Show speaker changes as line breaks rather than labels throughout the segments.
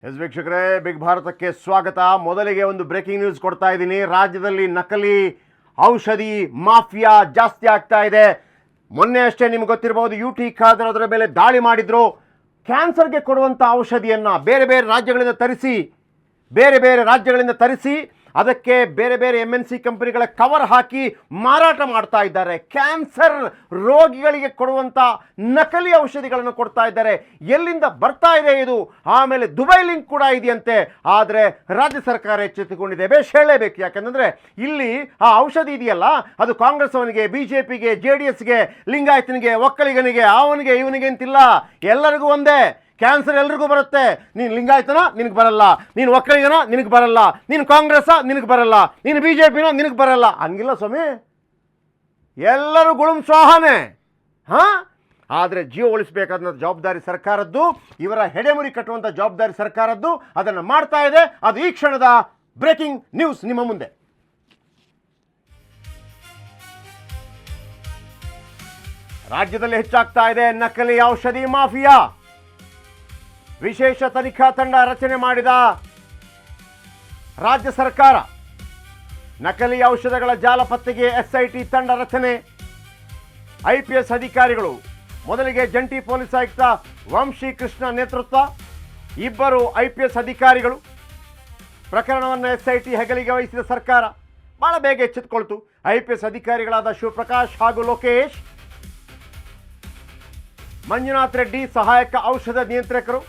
S ವೀಕ್ಷಕರೇ, big ಭಾರತಕ್ಕೆ ಸ್ವಾಗತ. ಮೊದಲಿಗೆ ಒಂದು ಬ್ರೇಕಿಂಗ್ ನ್ಯೂಸ್ ಕೊಡ್ತಾ ಇದ್ದೀನಿ. ರಾಜ್ಯದಲ್ಲಿ ನಕಲಿ ಔಷಧಿ ಮಾಫಿಯಾ ಜಾಸ್ತಿ ಆಗ್ತಾ ಇದೆ. ಮೊನ್ನೆ ಅಷ್ಟೇ ನಿಮ್ಗೆ ಗೊತ್ತಿರಬಹುದು, UT ಖಾದರ್ ಅದರ ಮೇಲೆ ದಾಳಿ ಮಾಡಿದ್ರು. ಕ್ಯಾನ್ಸರ್ಗೆ ಕೊಡುವಂಥ ಔಷಧಿಯನ್ನು ಬೇರೆ ಬೇರೆ ರಾಜ್ಯಗಳಿಂದ ತರಿಸಿ ಅದಕ್ಕೆ ಬೇರೆ ಬೇರೆ MNC ಕಂಪನಿಗಳ ಕವರ್ ಹಾಕಿ ಮಾರಾಟ ಮಾಡ್ತಾ ಇದ್ದಾರೆ. ಕ್ಯಾನ್ಸರ್ ರೋಗಿಗಳಿಗೆ ಕೊಡುವಂಥ ನಕಲಿ ಔಷಧಿಗಳನ್ನು ಕೊಡ್ತಾ ಇದ್ದಾರೆ. ಎಲ್ಲಿಂದ ಬರ್ತಾ ಇದೆ ಇದು? ಆಮೇಲೆ ದುಬೈ ಲಿಂಕ್ ಕೂಡ ಇದೆಯಂತೆ. ಆದರೆ ರಾಜ್ಯ ಸರ್ಕಾರ ಎಚ್ಚೆತ್ತುಕೊಂಡಿದೆ. ಬೇಷ್ ಹೇಳಲೇಬೇಕು. ಯಾಕಂದರೆ ಇಲ್ಲಿ ಆ ಔಷಧಿ ಇದೆಯಲ್ಲ, ಅದು ಕಾಂಗ್ರೆಸ್ ಅವನಿಗೆ, BJPಗೆ, JDSಗೆ, ಲಿಂಗಾಯತನಿಗೆ, ಒಕ್ಕಲಿಗನಿಗೆ, ಅವನಿಗೆ ಇವನಿಗೆ ಅಂತಿಲ್ಲ, ಎಲ್ಲರಿಗೂ ಒಂದೇ. ಕ್ಯಾನ್ಸರ್ ಎಲ್ರಿಗೂ ಬರುತ್ತೆ. ನೀನು ಲಿಂಗಾಯತನ ನಿನಗೆ ಬರಲ್ಲ, ನೀನು ಒಕ್ಕಲಿಗನ ನಿನಗೆ ಬರಲ್ಲ, ನೀನು ಕಾಂಗ್ರೆಸ್ಸ ನಿನಗೆ ಬರಲ್ಲ, ನೀನು BJPನ ನಿನಗೆ ಬರಲ್ಲ. ಹಂಗಿಲ್ಲ ಸ್ವಾಮಿ, ಎಲ್ಲರೂ ಗುಳುಂ ಸ್ವಾಹನೇ. ಆದರೆ ಜೀವ ಉಳಿಸಬೇಕಾದ ಜವಾಬ್ದಾರಿ ಸರ್ಕಾರದ್ದು, ಇವರ ಹೆಡೆಮುರಿ ಕಟ್ಟುವಂಥ ಜವಾಬ್ದಾರಿ ಸರ್ಕಾರದ್ದು. ಅದನ್ನು ಮಾಡ್ತಾ ಇದೆ. ಅದು ಈ ಕ್ಷಣದ ಬ್ರೇಕಿಂಗ್ ನ್ಯೂಸ್ ನಿಮ್ಮ ಮುಂದೆ. ರಾಜ್ಯದಲ್ಲಿ ಹೆಚ್ಚಾಗ್ತಾ ಇದೆ ನಕಲಿ ಔಷಧಿ ಮಾಫಿಯಾ. ವಿಶೇಷ ತನಿಖಾ ತಂಡ ರಚನೆ ಮಾಡಿದ ರಾಜ್ಯ ಸರ್ಕಾರ. ನಕಲಿ ಔಷಧಗಳ ಜಾಲ ಪತ್ತೆಗೆ SIT ತಂಡ ರಚನೆ. IPS ಅಧಿಕಾರಿಗಳು. ಮೊದಲಿಗೆ ಜಂಟಿ ಪೊಲೀಸ್ ಆಯುಕ್ತ ವಂಶಿ ಕೃಷ್ಣ ನೇತೃತ್ವ, 2 IPS ಅಧಿಕಾರಿಗಳು. ಪ್ರಕರಣವನ್ನು SIT ಹೆಗಲಿಗೆ ವಹಿಸಿದ ಸರ್ಕಾರ ಬಹಳ ಬೇಗ ಎಚ್ಚೆತ್ತುಕೊಳ್ತು. IPS ಅಧಿಕಾರಿಗಳಾದ ಶಿವಪ್ರಕಾಶ್ ಹಾಗೂ ಲೋಕೇಶ್, ಮಂಜುನಾಥ್ ರೆಡ್ಡಿ ಸಹಾಯಕ ಔಷಧ ನಿಯಂತ್ರಕರು,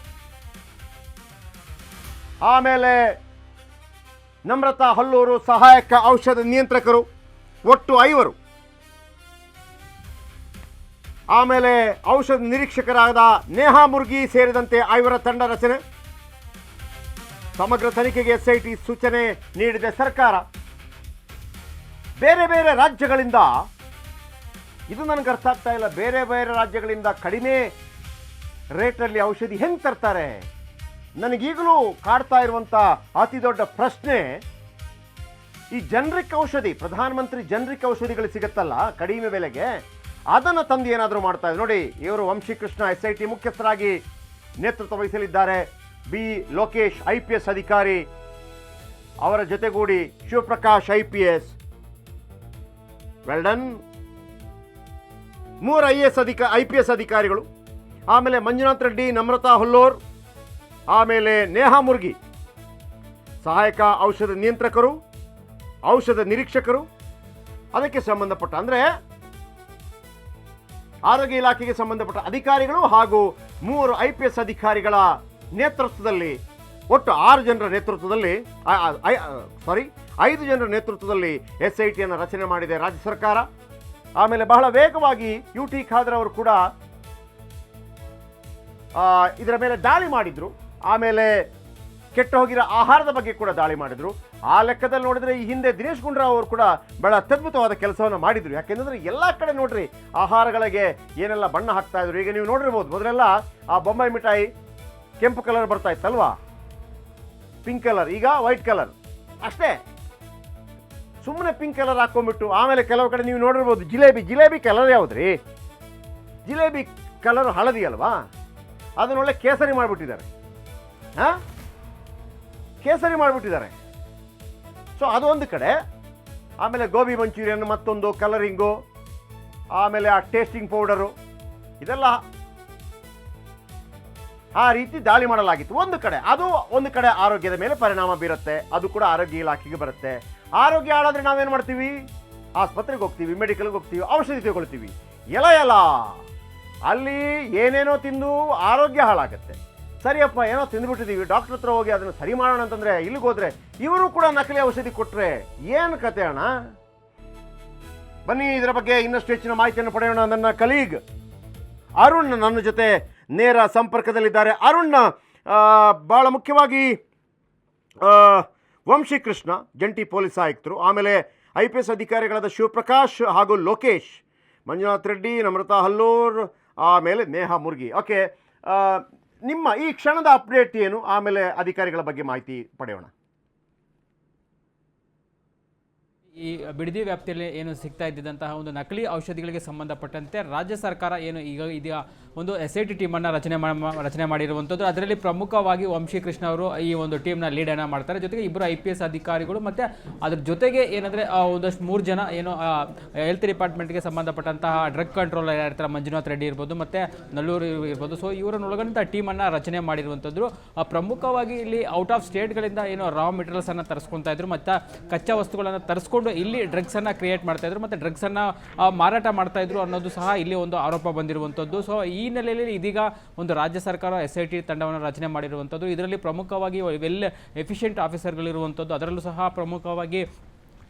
ಆಮೇಲೆ ನಮ್ರತಾ ಹಲ್ಲೂರು ಸಹಾಯಕ ಔಷಧ ನಿಯಂತ್ರಕರು, ಒಟ್ಟು 5. ಆಮೇಲೆ ಔಷಧ ನಿರೀಕ್ಷಕರಾದ ನೇಹಾ ಮುರ್ಗಿ ಸೇರಿದಂತೆ 5 ತಂಡ ರಚನೆ. ಸಮಗ್ರ ತನಿಖೆಗೆ SIT ಸೂಚನೆ ನೀಡಿದೆ ಸರ್ಕಾರ. ಬೇರೆ ಬೇರೆ ರಾಜ್ಯಗಳಿಂದ, ಇದು ನನಗೆ ಅರ್ಥ ಆಗ್ತಾ ಇಲ್ಲ, ಬೇರೆ ಬೇರೆ ರಾಜ್ಯಗಳಿಂದ ಕಡಿಮೆ ರೇಟಲ್ಲಿ ಔಷಧಿ ಹೆಂಗೆ ತರ್ತಾರೆ? ನನಗೀಗಲೂ ಕಾಡ್ತಾ ಇರುವಂಥ ಅತಿ ದೊಡ್ಡ ಪ್ರಶ್ನೆ, ಈ ಜನರಿಕ್ ಔಷಧಿ, ಪ್ರಧಾನಮಂತ್ರಿ ಜನರಿಕ್ ಔಷಧಿಗಳು ಸಿಗುತ್ತಲ್ಲ ಕಡಿಮೆ ಬೆಲೆಗೆ, ಅದನ್ನು ತಂದು ಏನಾದರೂ ಮಾಡ್ತಾ ಇದೆ ನೋಡಿ. ಇವರು ವಂಶೀಕೃಷ್ಣ SIT ಮುಖ್ಯಸ್ಥರಾಗಿ ನೇತೃತ್ವ ವಹಿಸಲಿದ್ದಾರೆ. ಲೋಕೇಶ್ IPS ಅಧಿಕಾರಿ, ಅವರ ಜೊತೆಗೂಡಿ Shivaprakash IPS. Well done. 3 IPS ಅಧಿಕಾರಿಗಳು, ಆಮೇಲೆ ಮಂಜುನಾಥ್ ರೆಡ್ಡಿ, ನಮ್ರತಾ ಹುಲ್ಲೂರ್, ಆಮೇಲೆ ನೇಹಾ ಮುರ್ಗಿ ಸಹಾಯಕ ಔಷಧ ನಿಯಂತ್ರಕರು, ಔಷಧ ನಿರೀಕ್ಷಕರು. ಅದಕ್ಕೆ ಸಂಬಂಧಪಟ್ಟ ಅಂದರೆ ಆರೋಗ್ಯ ಇಲಾಖೆಗೆ ಸಂಬಂಧಪಟ್ಟ ಅಧಿಕಾರಿಗಳು ಹಾಗೂ 3 IPS ಅಧಿಕಾರಿಗಳ ನೇತೃತ್ವದಲ್ಲಿ, ಒಟ್ಟು 6 ಜನರ ನೇತೃತ್ವದಲ್ಲಿ, 5 ಜನರ ನೇತೃತ್ವದಲ್ಲಿ SITಯನ್ನು ರಚನೆ ಮಾಡಿದೆ ರಾಜ್ಯ ಸರ್ಕಾರ. ಆಮೇಲೆ ಬಹಳ ವೇಗವಾಗಿ UT ಖಾದರ್ ಅವರು ಕೂಡ ಇದರ ಮೇಲೆ ದಾಳಿ ಮಾಡಿದ್ರು. ಆಮೇಲೆ ಕೆಟ್ಟು ಹೋಗಿರೋ ಆಹಾರದ ಬಗ್ಗೆ ಕೂಡ ದಾಳಿ ಮಾಡಿದ್ರು. ಆ ಲೆಕ್ಕದಲ್ಲಿ ನೋಡಿದ್ರೆ ಈ ಹಿಂದೆ ದಿನೇಶ್ ಗುಂಡೂರಾವ್ ಅವರು ಕೂಡ ಬಹಳ ಅತ್ಯದ್ಭುತವಾದ ಕೆಲಸವನ್ನು ಮಾಡಿದ್ರು. ಯಾಕೆಂದರೆ ಎಲ್ಲ ಕಡೆ ನೋಡ್ರಿ ಆಹಾರಗಳಿಗೆ ಏನೆಲ್ಲ ಬಣ್ಣ ಹಾಕ್ತಾ ಇದ್ರು. ಈಗ ನೀವು ನೋಡಿರ್ಬೋದು, ಮೊದಲೆಲ್ಲ ಆ ಬೊಂಬೈ ಮಿಠಾಯಿ ಕೆಂಪು ಕಲರ್ ಬರ್ತಾ ಇತ್ತಲ್ವಾ, ಪಿಂಕ್ ಕಲರ್, ಈಗ ವೈಟ್ ಕಲರ್ ಅಷ್ಟೇ. ಸುಮ್ಮನೆ ಪಿಂಕ್ ಕಲರ್ ಹಾಕೊಂಡ್ಬಿಟ್ಟು, ಆಮೇಲೆ ಕೆಲವು ಕಡೆ ನೀವು ನೋಡಿರ್ಬೋದು ಜಿಲೇಬಿ ಕಲರ್ ಯಾವುದ್ರಿ? ಜಿಲೇಬಿ ಕಲರ್ ಹಳದಿ ಅಲ್ವಾ, ಅದನ್ನೊಳ್ಳೆ ಕೇಸರಿ ಮಾಡಿಬಿಟ್ಟಿದ್ದಾರೆ. ಕೇಸರಿ ಮಾಡಿಬಿಟ್ಟಿದ್ದಾರೆ. ಸೊ ಅದು ಒಂದು ಕಡೆ. ಆಮೇಲೆ ಗೋಬಿ ಮಂಚೂರಿಯನ್ ಮತ್ತೊಂದು ಕಲರಿಂಗು, ಆಮೇಲೆ ಆ ಟೇಸ್ಟಿಂಗ್ ಪೌಡರು, ಇದೆಲ್ಲ ಆ ರೀತಿ ದಾಳಿ ಮಾಡಲಾಗಿತ್ತು ಒಂದು ಕಡೆ. ಅದು ಒಂದು ಕಡೆ ಆರೋಗ್ಯದ ಮೇಲೆ ಪರಿಣಾಮ ಬೀರುತ್ತೆ. ಅದು ಕೂಡ ಆರೋಗ್ಯ ಇಲಾಖೆಗೆ ಬರುತ್ತೆ. ಆರೋಗ್ಯ ಹಾಳಾದರೆ ನಾವೇನು ಮಾಡ್ತೀವಿ? ಆಸ್ಪತ್ರೆಗೆ ಹೋಗ್ತೀವಿ, ಮೆಡಿಕಲ್ಗೆ ಹೋಗ್ತೀವಿ, ಔಷಧಿ ತಗೊಳ್ತೀವಿ. ಎಲ್ಲ ಅಲ್ಲಿ ಏನೇನೋ ತಿಂದು ಆರೋಗ್ಯ ಹಾಳಾಗುತ್ತೆ. ಸರಿಯಪ್ಪ, ಏನೋ ತಿಂದುಬಿಟ್ಟಿದ್ದೀವಿ, ಡಾಕ್ಟರ್ ಹತ್ರ ಹೋಗಿ ಅದನ್ನು ಸರಿ ಮಾಡೋಣ ಅಂತಂದರೆ ಇಲ್ಲಿಗೆ ಹೋದರೆ ಇವರು ಕೂಡ ನಕಲಿ ಔಷಧಿ ಕೊಟ್ಟರೆ ಏನು ಕತೆ ಅಣ್ಣ? ಬನ್ನಿ, ಇದರ ಬಗ್ಗೆ ಇನ್ನಷ್ಟು ಹೆಚ್ಚಿನ ಮಾಹಿತಿಯನ್ನು ಪಡೆಯೋಣ. ನನ್ನ ಕಲೀಗ್ ಅರುಣ್ ನನ್ನ ಜೊತೆ ನೇರ ಸಂಪರ್ಕದಲ್ಲಿದ್ದಾರೆ. ಅರುಣ್, ಭಾಳ ಮುಖ್ಯವಾಗಿ ವಂಶೀಕೃಷ್ಣ ಜಂಟಿ ಪೊಲೀಸ್ ಆಯುಕ್ತರು, ಆಮೇಲೆ IPS ಅಧಿಕಾರಿಗಳಾದ ಶಿವಪ್ರಕಾಶ್ ಹಾಗೂ ಲೋಕೇಶ್, ಮಂಜುನಾಥ್ ರೆಡ್ಡಿ, ನಮ್ರತಾ ಹಲ್ಲೂರ್, ಆಮೇಲೆ ನೇಹಾ ಮುರ್ಗಿ. ಓಕೆ, ನಿಮ್ಮ ಈ ಕ್ಷಣದ ಅಪ್ಡೇಟ್ ಏನು? ಆಮೇಲೆ ಅಧಿಕಾರಿಗಳ ಬಗ್ಗೆ ಮಾಹಿತಿ ಪಡೆಯೋಣ.
ಈ ಬಿಡದಿ ವ್ಯಾಪ್ತಿಯಲ್ಲಿ ಏನು ಸಿಗ್ತಾ ಇದ್ದಂತಹ ಒಂದು ನಕಲಿ ಔಷಧಿಗಳಿಗೆ ಸಂಬಂಧಪಟ್ಟಂತೆ ರಾಜ್ಯ ಸರ್ಕಾರ ಏನು ಈಗ ಇದೀಗ ಒಂದು SIT ಟೀಮನ್ನು ರಚನೆ ಮಾಡಿರುವಂಥದ್ದು. ಅದರಲ್ಲಿ ಪ್ರಮುಖವಾಗಿ ವಂಶೀಕೃಷ್ಣ ಅವರು ಈ ಒಂದು ಟೀಮ್ನ ಲೀಡನ್ನು ಮಾಡ್ತಾರೆ. ಜೊತೆಗೆ ಇಬ್ಬರು IPS ಅಧಿಕಾರಿಗಳು ಮತ್ತು ಅದ್ರ ಜೊತೆಗೆ ಏನಂದರೆ ಒಂದಷ್ಟು 3 ಜನ ಏನು ಹೆಲ್ತ್ ಡಿಪಾರ್ಟ್ಮೆಂಟ್ಗೆ ಸಂಬಂಧಪಟ್ಟಂತಹ ಡ್ರಗ್ ಕಂಟ್ರೋಲರ್ ಇರ್ತಾರೆ, ಮಂಜುನಾಥ್ ರೆಡ್ಡಿ ಇರ್ಬೋದು ಮತ್ತು ನಲ್ಲೂರು ಇರ್ಬೋದು. ಸೊ ಇವರನ್ನು ಒಳಗೊಂಡಂಥ ಟೀಮನ್ನು ರಚನೆ ಮಾಡಿರುವಂಥದ್ದು. ಪ್ರಮುಖವಾಗಿ ಇಲ್ಲಿ ಔಟ್ ಆಫ್ ಸ್ಟೇಟ್ಗಳಿಂದ ಏನು ರಾ ಮೆಟೀರಿಯಲ್ಸನ್ನು ತರಿಸ್ಕೊತಾ ಇದ್ರು ಮತ್ತು ಕಚ್ಚಾ ವಸ್ತುಗಳನ್ನು ತರಿಸ್ಕೊಂಡು ಇಲ್ಲಿ ಡ್ರಗ್ಸನ್ನು ಕ್ರಿಯೇಟ್ ಮಾಡ್ತಾ ಇದ್ರು ಮತ್ತು ಡ್ರಗ್ಸನ್ನು ಮಾರಾಟ ಮಾಡ್ತಾ ಇದ್ರು ಅನ್ನೋದು ಸಹ ಇಲ್ಲಿ ಒಂದು ಆರೋಪ ಬಂದಿರುವಂಥದ್ದು. ಸೊ ಈ ನೆಲೆಯಲ್ಲಿ ಇದೀಗ ಒಂದು ರಾಜ್ಯ ಸರ್ಕಾರ SIT ತಂಡವನ್ನು ರಚನೆ ಮಾಡಿರುವಂಥದ್ದು. ಇದರಲ್ಲಿ ಪ್ರಮುಖವಾಗಿ ವೆಲ್ ಎಫಿಷಿಯೆಂಟ್ ಆಫೀಸರ್ಗಳಿರುವಂಥದ್ದು. ಅದರಲ್ಲೂ ಸಹ ಪ್ರಮುಖವಾಗಿ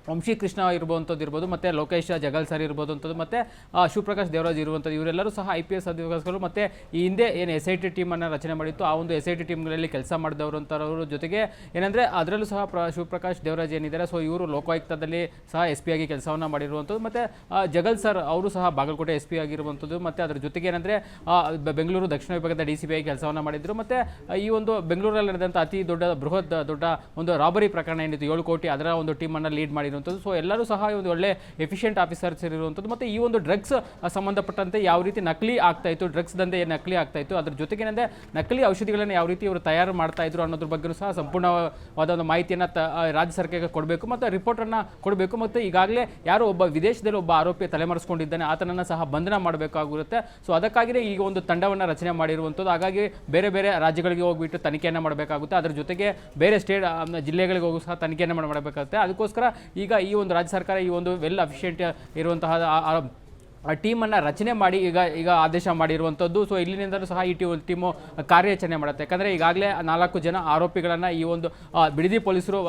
ವಂಶೀಕೃಷ್ಣ ಇರ್ಬೋದು ಮತ್ತು ಲೋಕೇಶ್ ಜಗಲ್ ಸರ್ ಇರ್ಬೋದು ಅಂಥದ್ದು ಮತ್ತು ಶಿವಪ್ರಕಾಶ್ ದೇವರಾಜ್ ಇರುವಂಥದ್ದು. ಇವರೆಲ್ಲರೂ ಸಹ IPS ಅಧಿಕಾರಿಗಳು ಮತ್ತು ಈ ಹಿಂದೆ ಏನು SIT ಟೀಮನ್ನು ರಚನೆ ಮಾಡಿತ್ತು ಆ ಒಂದು SIT ಟೀಮ್ಗಳಲ್ಲಿ ಕೆಲಸ ಮಾಡಿದವರು ಅಂಥವ್ರ ಜೊತೆಗೆ ಏನಂದರೆ ಅದರಲ್ಲೂ ಸಹ ಶಿವಪ್ರಕಾಶ್ ದೇವರಾಜ್ ಏನಿದ್ದಾರೆ, ಸೊ ಇವರು ಲೋಕಾಯುಕ್ತದಲ್ಲಿ ಸಹ SP ಆಗಿ ಕೆಲಸವನ್ನು ಮಾಡಿರುವಂಥದ್ದು ಮತ್ತು ಜಗಲ್ ಸರ್ ಅವರು ಸಹ ಬಾಗಲಕೋಟೆ SP ಆಗಿರುವಂಥದ್ದು ಮತ್ತು ಅದರ ಜೊತೆಗೆ ಏನಂದರೆ ಬೆಂಗಳೂರು ದಕ್ಷಿಣ ವಿಭಾಗದ DCP ಆಗಿ ಕೆಲಸವನ್ನು ಮಾಡಿದ್ರು ಮತ್ತು ಈ ಒಂದು ಬೆಂಗಳೂರಲ್ಲಿ ನಡೆದಂಥ ಅತಿ ದೊಡ್ಡ ಒಂದು ರಾಬರಿ ಪ್ರಕರಣ ಏನಿತ್ತು 7 ಕೋಟಿ ಅದರ ಒಂದು ಟೀಮನ್ನು ಲೀಡ್ ಮಾಡಿ. ಸೊ ಎಲ್ಲರೂ ಸಹ ಒಂದು ಒಳ್ಳೆ ಎಫಿಷಿಯೆಂಟ್ ಆಫೀಸರ್ಸ್ ಇರುವಂಥದ್ದು ಮತ್ತು ಈ ಒಂದು ಡ್ರಗ್ಸ್ ಸಂಬಂಧಪಟ್ಟಂತೆ ಯಾವ ರೀತಿ ನಕಲಿ ಆಗ್ತಾ ಇತ್ತು, ಡ್ರಗ್ಸ್ ದಂಧೆ ನಕಲಿ ಆಗ್ತಾ ಇತ್ತು, ಅದ್ರ ಜೊತೆಗೆ ಏನಂದರೆ ನಕಲಿ ಔಷಧಿಗಳನ್ನು ಯಾವ ರೀತಿ ಇವರು ತಯಾರು ಮಾಡ್ತಾ ಇದ್ರು ಅನ್ನೋದ್ರ ಬಗ್ಗೆ ಸಹ ಸಂಪೂರ್ಣವಾದ ಒಂದು ಮಾಹಿತಿಯನ್ನು ರಾಜ್ಯ ಸರ್ಕಾರಕ್ಕೆ ಕೊಡಬೇಕು ಮತ್ತು ರಿಪೋರ್ಟನ್ನು ಕೊಡಬೇಕು. ಮತ್ತು ಈಗಾಗಲೇ ಯಾರೋ ಒಬ್ಬ ವಿದೇಶದಲ್ಲಿ ಒಬ್ಬ ಆರೋಪಿ ತಲೆಮರೆಸ್ಕೊಂಡಿದ್ದಾನೆ, ಆತನನ್ನು ಸಹ ಬಂಧನ ಮಾಡಬೇಕಾಗಿರುತ್ತೆ. ಸೊ ಅದಕ್ಕಾಗಿಯೇ ಈಗ ಒಂದು ತಂಡವನ್ನು ರಚನೆ ಮಾಡಿರುವಂಥದ್ದು. ಹಾಗಾಗಿ ಬೇರೆ ಬೇರೆ ರಾಜ್ಯಗಳಿಗೆ ಹೋಗಿಬಿಟ್ಟು ತನಿಖೆಯನ್ನು ಮಾಡಬೇಕಾಗುತ್ತೆ. ಅದ್ರ ಜೊತೆಗೆ ಬೇರೆ ಜಿಲ್ಲೆಗಳಿಗೆ ಹೋಗಿ ಸಹ ತನಿಖೆಯನ್ನು ಮಾಡಬೇಕಾಗುತ್ತೆ. ಅದಕ್ಕೋಸ್ಕರ ಈಗ ಈ ಒಂದು ರಾಜ್ಯ ಸರ್ಕಾರ ಈ ಒಂದು ವೆಲ್ ಅಫಿಷಿಯೆಂಟ್ ಇರುವಂತಹ ಟೀಮನ್ನು ರಚನೆ ಮಾಡಿ ಈಗ ಆದೇಶ ಮಾಡಿರುವಂಥದ್ದು. ಸೊ ಇಲ್ಲಿನಿಂದಲೂ ಸಹ ಈ ಟೀಮು ಕಾರ್ಯಾಚರಣೆ ಮಾಡುತ್ತೆ. ಯಾಕಂದರೆ ಈಗಾಗಲೇ 4 ಜನ ಆರೋಪಿಗಳನ್ನು ಈ ಒಂದು ಬಿಡದಿ ಪೊಲೀಸರು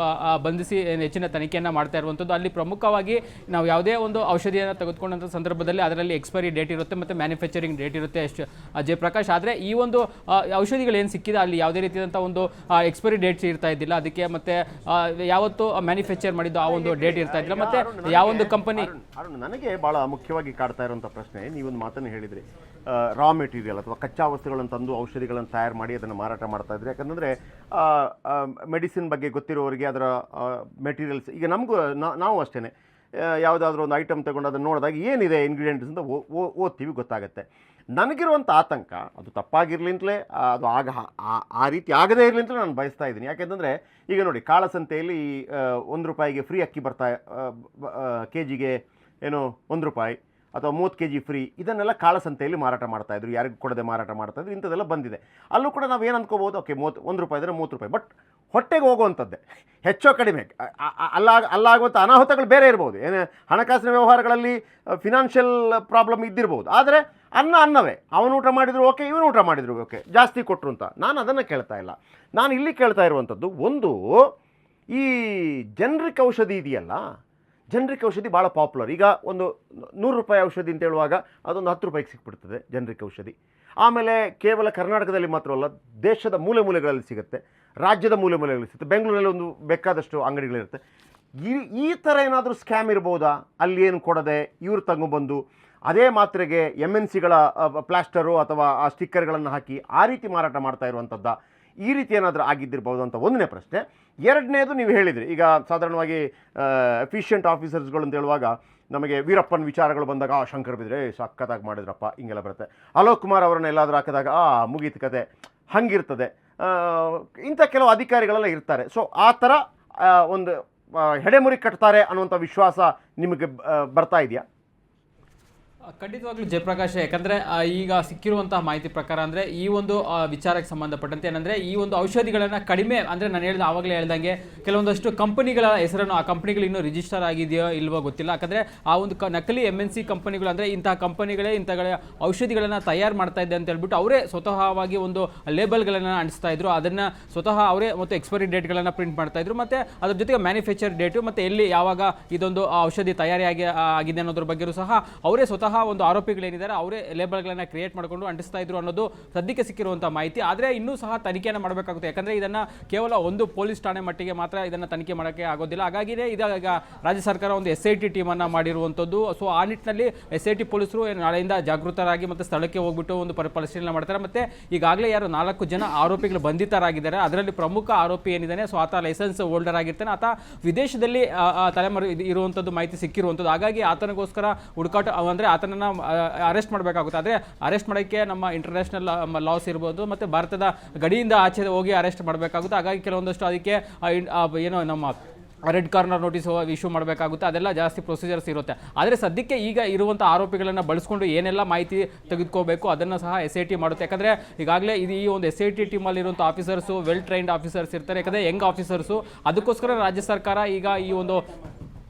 ಬಂಧಿಸಿ ಹೆಚ್ಚಿನ ತನಿಖೆಯನ್ನು ಮಾಡ್ತಾ ಇರುವಂಥದ್ದು. ಅಲ್ಲಿ ಪ್ರಮುಖವಾಗಿ ನಾವು ಯಾವುದೇ ಒಂದು ಔಷಧಿಯನ್ನು ತೆಗೆದುಕೊಂಡಂಥ ಸಂದರ್ಭದಲ್ಲಿ ಅದರಲ್ಲಿ ಎಕ್ಸ್ಪೈರಿ ಡೇಟ್ ಇರುತ್ತೆ ಮತ್ತು ಮ್ಯಾನುಫ್ಯಾಕ್ಚರಿಂಗ್ ಡೇಟ್ ಇರುತ್ತೆ ಜಯಪ್ರಕಾಶ್. ಆದರೆ ಈ ಒಂದು ಔಷಧಿಗಳು ಏನು ಸಿಕ್ಕಿದೆ ಅಲ್ಲಿ ಯಾವುದೇ ರೀತಿಯಾದಂಥ ಒಂದು ಎಕ್ಸ್ಪೈರಿ ಡೇಟ್ಸ್ ಇರ್ತಾ ಇದ್ದಿಲ್ಲ ಅದಕ್ಕೆ, ಮತ್ತು ಯಾವತ್ತು ಮ್ಯಾನುಫ್ಯಾಕ್ಚರ್ ಮಾಡಿದ್ದು ಆ ಒಂದು ಡೇಟ್ ಇರ್ತಾ ಇದ್ದಿಲ್ಲ. ಮತ್ತು ಯಾವೊಂದು ಕಂಪನಿ
ನನಗೆ ಭಾಳ ಮುಖ್ಯವಾಗಿ ಕಾಡ್ತಾ ಇರುವಂಥ ಪ್ರಶ್ನೆ, ನೀವೊಂದು ಮಾತನ್ನು ಹೇಳಿದ್ರಿ, ರಾ ಮೆಟೀರಿಯಲ್ ಅಥವಾ ಕಚ್ಚಾ ವಸ್ತುಗಳನ್ನು ತಂದು ಔಷಧಿಗಳನ್ನು ತಯಾರು ಮಾಡಿ ಅದನ್ನು ಮಾರಾಟ ಮಾಡ್ತಾ ಇದ್ರಿ. ಯಾಕಂದರೆ ಮೆಡಿಸಿನ್ ಬಗ್ಗೆ ಗೊತ್ತಿರೋರಿಗೆ ಅದರ ಮೆಟೀರಿಯಲ್ಸ್, ಈಗ ನಮಗೂ ನಾವು ಅಷ್ಟೇ ಯಾವುದಾದ್ರೂ ಒಂದು ಐಟಮ್ ತಗೊಂಡು ಅದನ್ನು ನೋಡಿದಾಗ ಏನಿದೆ ಇಂಗ್ರೀಡಿಯೆಂಟ್ಸ್ ಅಂತ ಓದ್ತೀವಿ, ಗೊತ್ತಾಗುತ್ತೆ. ನನಗಿರುವಂಥ ಆತಂಕ ಅದು ತಪ್ಪಾಗಿರ್ಲಿಂತಲೇ ಅದು ಆ ರೀತಿ ಆಗದೇ ಇರಲಿಂತಲೇ ನಾನು ಬಯಸ್ತಾ ಇದ್ದೀನಿ. ಯಾಕೆಂದರೆ ಈಗ ನೋಡಿ, ಕಾಳಸಂತೆಯಲ್ಲಿ ₹1 ಫ್ರೀ ಅಕ್ಕಿ ಕೆಜಿಗೆ ಏನು ₹1 ಅಥವಾ 30 kg ಫ್ರೀ, ಇದನ್ನೆಲ್ಲ ಕಾಳಸಂತೆಯಲ್ಲಿ ಮಾರಾಟ ಮಾಡ್ತಾಯಿದ್ರು, ಯಾರಿಗೂ ಕೊಡದೆ ಮಾರಾಟ ಮಾಡ್ತಾಯಿದ್ರು. ಇಂಥದ್ದೆಲ್ಲ ಬಂದಿದೆ. ಅಲ್ಲೂ ಕೂಡ ನಾವು ಏನು ಅಂದ್ಕೋಬೋದು, ಓಕೆ ₹1 ಇದ್ದರೆ ₹30, ಬಟ್ ಹೊಟ್ಟೆಗೆ ಹೋಗುವಂಥದ್ದೇ ಹೆಚ್ಚೋ ಕಡಿಮೆ ಅಲ್ಲಾಗುವಂಥ ಅನಾಹುತಗಳು ಬೇರೆ ಇರ್ಬೋದು. ಏನು ಹಣಕಾಸಿನ ವ್ಯವಹಾರಗಳಲ್ಲಿ ಫಿನಾನ್ಷಿಯಲ್ ಪ್ರಾಬ್ಲಮ್ ಇದ್ದಿರ್ಬೋದು. ಆದರೆ ಅನ್ನವೇ, ಅವನು ಊಟ ಮಾಡಿದ್ರು ಓಕೆ, ಇವನು ಊಟ ಮಾಡಿದ್ರು ಓಕೆ, ಜಾಸ್ತಿ ಕೊಟ್ಟರು ಅಂತ ನಾನು ಅದನ್ನು ಕೇಳ್ತಾ ಇಲ್ಲ. ನಾನು ಇಲ್ಲಿ ಕೇಳ್ತಾ ಇರುವಂಥದ್ದು, ಒಂದು ಈ ಜನರಿಕ್ ಔಷಧಿ ಇದೆಯಲ್ಲ, ಜನರಿಕ್ ಔಷಧಿ ಭಾಳ ಪಾಪ್ಯುಲರ್. ಈಗ ಒಂದು ₹100 ಔಷಧಿ ಅಂತ ಹೇಳುವಾಗ ಅದೊಂದು ₹10 ಸಿಕ್ಬಿಡ್ತದೆ ಜನರಿಕ್ ಔಷಧಿ. ಆಮೇಲೆ ಕೇವಲ ಕರ್ನಾಟಕದಲ್ಲಿ ಮಾತ್ರವಲ್ಲ, ದೇಶದ ಮೂಲೆಗಳಲ್ಲಿ ಸಿಗುತ್ತೆ, ರಾಜ್ಯದ ಮೂಲೆಗಳಲ್ಲಿ ಸಿಗುತ್ತೆ, ಬೆಂಗಳೂರಲ್ಲಿ ಒಂದು ಬೇಕಾದಷ್ಟು ಅಂಗಡಿಗಳಿರುತ್ತೆ. ಈ ಥರ ಏನಾದರೂ ಸ್ಕ್ಯಾಮ್ ಇರ್ಬೋದಾ? ಅಲ್ಲಿ ಏನು ಕೊಡದೆ ಇವರು ತಗೊಂಬಂದು ಅದೇ ಮಾತ್ರೆಗೆ MNCಗಳ ಪ್ಲಾಸ್ಟರು ಅಥವಾ ಆ ಸ್ಟಿಕ್ಕರ್ಗಳನ್ನು ಹಾಕಿ ಆ ರೀತಿ ಮಾರಾಟ ಮಾಡ್ತಾ ಇರುವಂಥದ್ದ, ಈ ರೀತಿ ಏನಾದರೂ ಆಗಿದ್ದಿರ್ಬೋದು ಅಂತ ಒಂದನೇ ಪ್ರಶ್ನೆ. ಎರಡನೇದು, ನೀವು ಹೇಳಿದ್ರಿ ಈಗ ಸಾಧಾರಣವಾಗಿ ಎಫಿಷಿಯೆಂಟ್ ಆಫೀಸರ್ಸ್ಗಳು ಅಂತ ಹೇಳುವಾಗ ನಮಗೆ ವೀರಪ್ಪನ ವಿಚಾರಗಳು ಬಂದಾಗ ಶಂಕರ್ ಬಿದ್ರೆ ಸಕ್ಕತ್ತಾಗಿ ಮಾಡಿದ್ರಪ್ಪ ಹಿಂಗೆಲ್ಲ ಬರುತ್ತೆ. ಅಲೋಕ್ ಕುಮಾರ್ ಅವರನ್ನ ಎಲ್ಲಾದರೂ ಹಾಕಿದಾಗ ಮುಗೀತು ಕತೆ, ಹಂಗಿರ್ತದೆ. ಇಂಥ ಕೆಲವು ಅಧಿಕಾರಿಗಳೆಲ್ಲ ಇರ್ತಾರೆ. ಸೊ ಆ ಥರ ಒಂದು ಹೆಡೆಮುರಿ ಕಟ್ತಾರೆ ಅನ್ನುವಂಥ ವಿಶ್ವಾಸ ನಿಮಗೆ ಬರ್ತಾ ಇದೆಯಾ?
ಖಂಡಿತವಾಗ್ಲೂ ಜಯಪ್ರಕಾಶ್. ಯಾಕಂದರೆ ಈಗ ಸಿಕ್ಕಿರುವಂತಹ ಮಾಹಿತಿ ಪ್ರಕಾರ ಅಂದರೆ ಈ ಒಂದು ವಿಚಾರಕ್ಕೆ ಸಂಬಂಧಪಟ್ಟಂತೆ ಏನಂದರೆ ಈ ಒಂದು ಔಷಧಿಗಳನ್ನು ಕಡಿಮೆ ಅಂದರೆ ನಾನು ಆವಾಗಲೇ ಹೇಳ್ದಂಗೆ ಕೆಲವೊಂದಷ್ಟು ಕಂಪನಿಗಳ ಹೆಸರನ್ನು, ಆ ಕಂಪನಿಗಳು ಇನ್ನೂ ರಿಜಿಸ್ಟರ್ ಆಗಿದೆಯೋ ಇಲ್ವೋ ಗೊತ್ತಿಲ್ಲ. ಯಾಕಂದರೆ ಆ ಒಂದು ನಕಲಿ MNC ಕಂಪನಿಗಳು ಅಂದರೆ ಇಂತಹ ಕಂಪನಿಗಳೇ ಔಷಧಿಗಳನ್ನು ತಯಾರು ಮಾಡ್ತಾ ಇದೆ ಅಂತ ಹೇಳ್ಬಿಟ್ಟು ಅವರೇ ಸ್ವತಃವಾಗಿ ಒಂದು ಲೇಬಲ್ಗಳನ್ನು ಅಂಟಿಸ್ತಾ ಇದ್ರು, ಅದನ್ನು ಸ್ವತಃ ಅವರೇ ಮತ್ತು ಎಕ್ಸ್ಪೈರಿ ಡೇಟ್ಗಳನ್ನು ಪ್ರಿಂಟ್ ಮಾಡ್ತಾ ಇದ್ರು, ಮತ್ತು ಅದ್ರ ಜೊತೆಗೆ ಮ್ಯಾನುಫ್ಯಾಕ್ಚರ್ ಡೇಟು ಮತ್ತು ಎಲ್ಲಿ ಯಾವಾಗ ಇದೊಂದು ಔಷಧಿ ತಯಾರಿ ಆಗಿದೆ ಅನ್ನೋದ್ರ ಬಗ್ಗೆಯೂ ಸಹ ಅವರೇ ಸ್ವತಃ ಸಹ ಒಂದು ಆರೋಪಿಗಳೇನಿದ್ದಾರೆ ಅವರೇ ಲೇಬಲ್ಗಳನ್ನು ಕ್ರಿಯೇಟ್ ಮಾಡಿಕೊಂಡು ಅಂಟಿಸ್ತಾ ಇದ್ರು ಅನ್ನೋದು ಸದ್ಯಕ್ಕೆ ಸಿಕ್ಕಿರುವಂಥ ಮಾಹಿತಿ. ಆದರೆ ಇನ್ನೂ ಸಹ ತನಿಖೆಯನ್ನು ಮಾಡಬೇಕಾಗುತ್ತೆ, ಯಾಕಂದರೆ ಇದನ್ನು ಕೇವಲ ಒಂದು ಪೊಲೀಸ್ ಠಾಣೆ ಮಟ್ಟಿಗೆ ಮಾತ್ರ ಇದನ್ನು ತನಿಖೆ ಮಾಡೋಕ್ಕೆ ಆಗೋದಿಲ್ಲ. ಹಾಗಾಗಿಯೇ ಈಗ ರಾಜ್ಯ ಸರ್ಕಾರ ಒಂದು SIT ಟೀಮನ್ನು ಮಾಡಿರುವಂಥದ್ದು. ಸೊ ಆ ನಿಟ್ಟಿನಲ್ಲಿ SIT ಪೊಲೀಸರು ನಾಳೆಯಿಂದ ಜಾಗೃತರಾಗಿ ಮತ್ತು ಸ್ಥಳಕ್ಕೆ ಹೋಗ್ಬಿಟ್ಟು ಒಂದು ಪರಿಶೀಲನೆ ಮಾಡ್ತಾರೆ. ಮತ್ತು ಈಗಾಗಲೇ ಯಾರು 4 ಜನ ಆರೋಪಿಗಳು ಬಂಧಿತರಾಗಿದ್ದಾರೆ, ಅದರಲ್ಲಿ ಪ್ರಮುಖ ಆರೋಪಿ ಏನಿದ್ದಾನೆ, ಸೊ ಆತ ಲೈಸೆನ್ಸ್ ಹೋಲ್ಡರ್ ಆಗಿರ್ತಾನೆ, ಆತ ವಿದೇಶದಲ್ಲಿ ತಲೆಮಾರು ಇರುವಂಥದ್ದು ಮಾಹಿತಿ ಸಿಕ್ಕಿರುವಂಥದ್ದು. ಹಾಗಾಗಿ ಆತನಿಗೋಸ್ಕರ ಹುಡುಕಾಟ ಅಂದರೆ ಆತನನ್ನು ಅರೆಸ್ಟ್ ಮಾಡಬೇಕಾಗುತ್ತೆ. ಆದರೆ ಅರೆಸ್ಟ್ ಮಾಡೋಕ್ಕೆ ನಮ್ಮ ಇಂಟರ್ನ್ಯಾಷನಲ್ ಲಾಸ್ ಇರ್ಬೋದು ಮತ್ತು ಭಾರತದ ಗಡಿಯಿಂದ ಆಚೆ ಹೋಗಿ ಅರೆಸ್ಟ್ ಮಾಡಬೇಕಾಗುತ್ತೆ. ಹಾಗಾಗಿ ಕೆಲವೊಂದಷ್ಟು ಅದಕ್ಕೆ ಏನೋ ನಮ್ಮ ರೆಡ್ ಕಾರ್ನರ್ ನೋಟಿಸ್ ಇಶ್ಯೂ ಮಾಡಬೇಕಾಗುತ್ತೆ, ಅದೆಲ್ಲ ಜಾಸ್ತಿ ಪ್ರೊಸೀಜರ್ಸ್ ಇರುತ್ತೆ. ಆದರೆ ಸದ್ಯಕ್ಕೆ ಈಗ ಇರುವಂಥ ಆರೋಪಿಗಳನ್ನು ಬಳಸ್ಕೊಂಡು ಏನೆಲ್ಲ ಮಾಹಿತಿ ತೆಗೆದುಕೋಬೇಕು ಅದನ್ನು ಸಹ SIT ಮಾಡುತ್ತೆ. ಯಾಕಂದರೆ ಈಗಾಗಲೇ ಈ ಒಂದು SIT ಟೀಮಲ್ಲಿರುವಂಥ ಆಫೀಸರ್ಸು ವೆಲ್ ಟ್ರೈನ್ಡ್ ಆಫೀಸರ್ಸ್ ಇರ್ತಾರೆ, ಯಾಕಂದರೆ ಯಂಗ್ ಆಫೀಸರ್ಸು. ಅದಕ್ಕೋಸ್ಕರ ರಾಜ್ಯ ಸರ್ಕಾರ ಈಗ ಈ ಒಂದು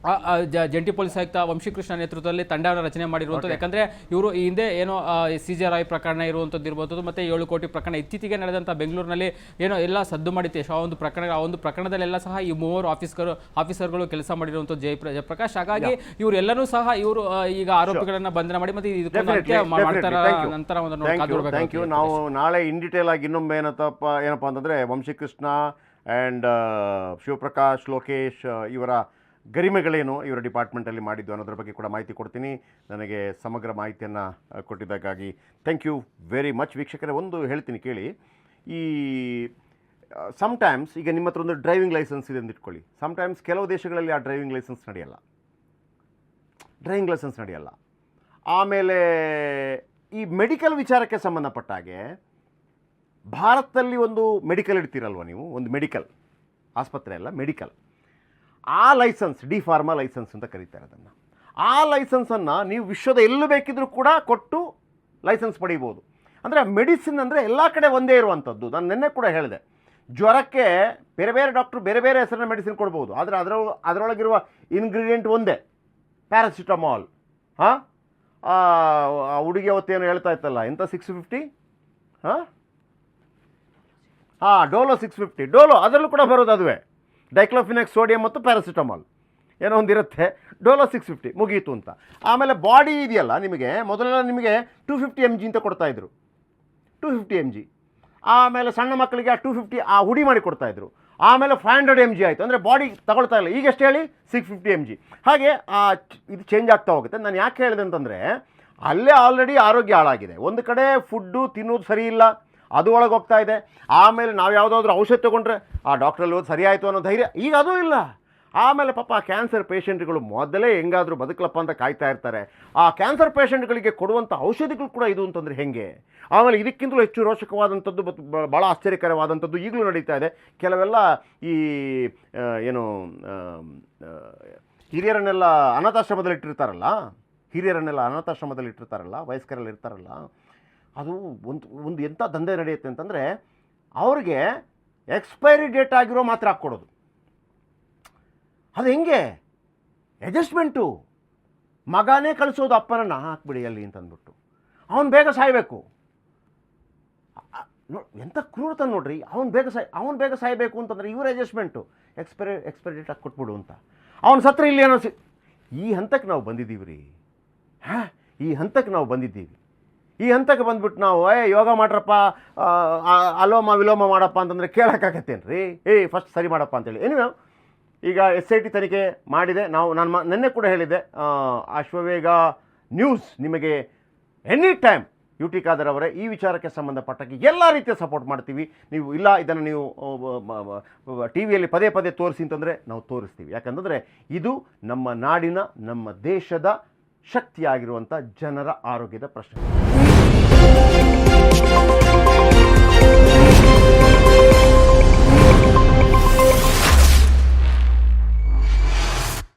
ಜಂಟಿ ಪೊಲೀಸ್ ಆಯುಕ್ತ ವಂಶೀಕೃಷ್ಣ ನೇತೃತ್ವದಲ್ಲಿ ತಂಡವನ್ನು ರಚನೆ ಮಾಡಿರುವಂಥದ್ದು. ಯಾಕಂದರೆ ಇವರು ಈ ಹಿಂದೆ ಏನೋ CJ ರಾಯ್ ಪ್ರಕರಣ ಇರುವಂಥದ್ದು ಇರ್ಬೋದು, ಮತ್ತು 7 ಕೋಟಿ ಪ್ರಕರಣ ಇತ್ತೀಚೆಗೆ ನಡೆದಂಥ ಬೆಂಗಳೂರಿನಲ್ಲಿ ಏನೋ ಎಲ್ಲ ಸದ್ದು ಮಾಡಿತ್ತು ಆ ಒಂದು ಪ್ರಕರಣದಲ್ಲೆಲ್ಲ ಸಹ ಈ 3 ಆಫೀಸರ್ಗಳು ಕೆಲಸ ಮಾಡಿರುವಂಥದ್ದು ಜಯಪ್ರಕಾಶ್. ಹಾಗಾಗಿ ಇವರೆಲ್ಲರೂ ಸಹ ಇವರು ಈಗ ಆರೋಪಿಗಳನ್ನು ಬಂಧನ ಮಾಡಿ ಮತ್ತು ನಂತರ
ಒಂದು ನಾವು ನಾಳೆ ಇನ್ ಡೀಟೇಲ್ ಆಗಿ ಇನ್ನೊಮ್ಮೆ ಏನಪ್ಪ ಅಂತಂದರೆ ವಂಶೀಕೃಷ್ಣ ಆ್ಯಂಡ್ ಶಿವಪ್ರಕಾಶ್, ಲೋಕೇಶ್ ಇವರ ಗರಿಮೆಗಳೇನು ಇವರ ಡಿಪಾರ್ಟ್ಮೆಂಟಲ್ಲಿ ಮಾಡಿದ್ದು ಅನ್ನೋದ್ರ ಬಗ್ಗೆ ಕೂಡ ಮಾಹಿತಿ ಕೊಡ್ತೀನಿ. ನನಗೆ ಸಮಗ್ರ ಮಾಹಿತಿಯನ್ನು ಕೊಟ್ಟಿದ್ದಕ್ಕಾಗಿ ಥ್ಯಾಂಕ್ ಯು ವೆರಿ ಮಚ್. ವೀಕ್ಷಕರೇ, ಒಂದು ಹೇಳ್ತೀನಿ ಕೇಳಿ. ಈ ಸಮ್ಟೈಮ್ಸ್ ಈಗ ನಿಮ್ಮ ಹತ್ರ ಒಂದು ಡ್ರೈವಿಂಗ್ ಲೈಸೆನ್ಸ್ ಇದೆ ಅಂತ ಇಟ್ಕೊಳ್ಳಿ. ಸಮ್ಟೈಮ್ಸ್ ಕೆಲವು ದೇಶಗಳಲ್ಲಿ ಆ ಡ್ರೈವಿಂಗ್ ಲೈಸೆನ್ಸ್ ನಡೆಯಲ್ಲ. ಆಮೇಲೆ ಈ ಮೆಡಿಕಲ್ ವಿಚಾರಕ್ಕೆ ಸಂಬಂಧಪಟ್ಟ ಹಾಗೆ ಭಾರತದಲ್ಲಿ ಒಂದು ಮೆಡಿಕಲ್ ಇಡ್ತೀರಲ್ವ ನೀವು, ಒಂದು ಮೆಡಿಕಲ್ ಆಸ್ಪತ್ರೆ ಅಲ್ಲ, ಮೆಡಿಕಲ್, ಆ ಲೈಸೆನ್ಸ್ ಡಿ ಫಾರ್ಮಾ ಲೈಸೆನ್ಸ್ ಅಂತ ಕರೀತಾರೆ ಅದನ್ನು. ಆ ಲೈಸೆನ್ಸನ್ನು ನೀವು ವಿಶ್ವದ ಎಲ್ಲೂ ಬೇಕಿದ್ರೂ ಕೂಡ ಕೊಟ್ಟು ಲೈಸೆನ್ಸ್ ಪಡೀಬೋದು. ಅಂದರೆ ಮೆಡಿಸಿನ್ ಅಂದರೆ ಎಲ್ಲ ಕಡೆ ಒಂದೇ ಇರುವಂಥದ್ದು. ನಾನು ನಿನ್ನೆ ಕೂಡ ಹೇಳಿದೆ, ಜ್ವರಕ್ಕೆ ಬೇರೆ ಬೇರೆ ಡಾಕ್ಟ್ರು ಬೇರೆ ಬೇರೆ ಹೆಸರಿನ ಮೆಡಿಸಿನ್ ಕೊಡ್ಬೋದು, ಆದರೆ ಅದರೊಳಗಿರುವ ಇಂಗ್ರೀಡಿಯೆಂಟ್ ಒಂದೇ, ಪ್ಯಾರಾಸಿಟಮಾಲ್. ಹುಡುಗಿ ಅವತ್ತೇನು ಹೇಳ್ತಾ ಇತ್ತಲ್ಲ, ಎಂಥ 650, ಡೋಲೋ 650, ಡೋಲೋ ಅದರಲ್ಲೂ ಕೂಡ ಬರೋದು ಅದುವೇ, ಡೈಕ್ಲೋಫಿನೆಕ್ಸ್ ಸೋಡಿಯಂ ಮತ್ತು ಪ್ಯಾರಾಸಿಟಮಾಲ್ ಏನೋ ಒಂದಿರುತ್ತೆ, ಡೋಲೋ 650 ಮುಗೀತು ಅಂತ. ಆಮೇಲೆ ಬಾಡಿ ಇದೆಯಲ್ಲ, ನಿಮಗೆ ಮೊದಲೆಲ್ಲ ನಿಮಗೆ 250 mg ಅಂತ ಕೊಡ್ತಾಯಿದ್ರು, 250 mg. ಆಮೇಲೆ ಸಣ್ಣ ಮಕ್ಕಳಿಗೆ ಆ 250 ಹುಡಿ ಮಾಡಿ ಕೊಡ್ತಾಯಿದ್ರು. ಆಮೇಲೆ 500 mg ಆಯಿತು, ಅಂದರೆ ಬಾಡಿ ತಗೊಳ್ತಾ ಇಲ್ಲ. ಈಗ ಎಷ್ಟು ಹೇಳಿ, 650 mg. ಹಾಗೆ ಇದು ಚೇಂಜ್ ಆಗ್ತಾ ಹೋಗುತ್ತೆ. ನಾನು ಯಾಕೆ ಹೇಳಿದೆ ಅಂತಂದರೆ, ಅಲ್ಲೇ ಆಲ್ರೆಡಿ ಆರೋಗ್ಯ ಹಾಳಾಗಿದೆ. ಒಂದು ಕಡೆ ಫುಡ್ಡು ತಿನ್ನೋದು ಸರಿ ಇಲ್ಲ, ಅದು ಒಳಗೆ ಹೋಗ್ತಾ ಇದೆ. ಆಮೇಲೆ ನಾವು ಯಾವುದಾದ್ರೂ ಔಷಧ ತೊಗೊಂಡ್ರೆ ಆ ಡಾಕ್ಟ್ರಲ್ಲಿ ಹೋಗಿ ಸರಿ ಆಯಿತು ಅನ್ನೋ ಧೈರ್ಯ ಈಗ ಅದೂ ಇಲ್ಲ. ಆಮೇಲೆ ಪಾಪ ಕ್ಯಾನ್ಸರ್ ಪೇಷಂಟ್ಗಳು ಮೊದಲೇ ಹೆಂಗಾದರೂ ಬದುಕಲಪ್ಪ ಅಂತ ಕಾಯ್ತಾ ಇರ್ತಾರೆ. ಆ ಕ್ಯಾನ್ಸರ್ ಪೇಷಂಟ್ಗಳಿಗೆ ಕೊಡುವಂಥ ಔಷಧಿಗಳು ಕೂಡ ಇದು ಅಂತಂದರೆ ಹೆಂಗೆ? ಆಮೇಲೆ ಇದಕ್ಕಿಂತಲೂ ಹೆಚ್ಚು ರೋಚಕವಾದಂಥದ್ದು ಮತ್ತು ಭಾಳ ಆಶ್ಚರ್ಯಕರವಾದಂಥದ್ದು ಈಗಲೂ ನಡೀತಾ ಇದೆ. ಕೆಲವೆಲ್ಲ ಈ ಏನು ಹಿರಿಯರನ್ನೆಲ್ಲ ಅನಾಥಾಶ್ರಮದಲ್ಲಿ ಇಟ್ಟಿರ್ತಾರಲ್ಲ, ವಯಸ್ಕರಲ್ಲಿ ಇರ್ತಾರಲ್ಲ, ಅದು ಒಂದು ಎಂಥ ದಂಧೆ ನಡೆಯುತ್ತೆ ಅಂತಂದರೆ, ಅವ್ರಿಗೆ ಎಕ್ಸ್ಪೈರಿ ಡೇಟ್ ಆಗಿರೋ ಮಾತ್ರ ಹಾಕ್ಕೊಡೋದು. ಅದು ಹೆಂಗೆ ಅಡ್ಜಸ್ಟ್ಮೆಂಟು? ಮಗನೇ ಕಳಿಸೋದು ಅಪ್ಪನನ್ನು, ಹಾಕ್ಬಿಡಿ ಅಲ್ಲಿ ಅಂತಂದ್ಬಿಟ್ಟು, ಅವನು ಬೇಗ ಸಾಯಬೇಕು. ಎಂಥ ಕ್ರೂರತ ನೋಡ್ರಿ. ಅವನು ಬೇಗ ಸಾಯಬೇಕು ಅಂತಂದರೆ ಇವ್ರ ಅಡ್ಜಸ್ಟ್ಮೆಂಟು, ಎಕ್ಸ್ಪೈರಿ ಡೇಟ್ ಹಾಕಿ ಕೊಟ್ಬಿಡು ಅಂತ. ಅವನು ಸತ್ರ ಇಲ್ಲಿ ಏನೋ ಈ ಹಂತಕ್ಕೆ ನಾವು ಬಂದಿದ್ದೀವಿ ರೀ. ಈ ಹಂತಕ್ಕೆ ಬಂದ್ಬಿಟ್ಟು ನಾವು ಯೋಗ ಮಾಡ್ರಪ್ಪ, ಅಲೋಮ ವಿಲೋಮ ಮಾಡಪ್ಪ ಅಂತಂದರೆ ಕೇಳೋಕ್ಕಾಗತ್ತೇನು ರೀ? ಫಸ್ಟ್ ಸರಿ ಮಾಡಪ್ಪ ಅಂತೇಳಿ. ಎನಿವೆ, ಈಗ SIT ತನಿಖೆ ಮಾಡಿದೆ. ನಾನು ನಿನ್ನೆ ಕೂಡ ಹೇಳಿದ್ದೆ, ಅಶ್ವವೇಗ ನ್ಯೂಸ್ ನಿಮಗೆ ಎನಿ ಟೈಮ್ UT ಖಾದರ್ ಅವರೇ ಈ ವಿಚಾರಕ್ಕೆ ಸಂಬಂಧಪಟ್ಟಾಗಿ ಎಲ್ಲ ರೀತಿಯ ಸಪೋರ್ಟ್ ಮಾಡ್ತೀವಿ. ನೀವು ಇಲ್ಲ ಇದನ್ನು ನೀವು TV ಪದೇ ಪದೇ ತೋರಿಸಿ ಅಂತಂದರೆ ನಾವು ತೋರಿಸ್ತೀವಿ. ಯಾಕಂತಂದರೆ ಇದು ನಮ್ಮ ನಾಡಿನ, ನಮ್ಮ ದೇಶದ ಶಕ್ತಿಯಾಗಿರುವಂಥ ಜನರ ಆರೋಗ್ಯದ ಪ್ರಶ್ನೆ.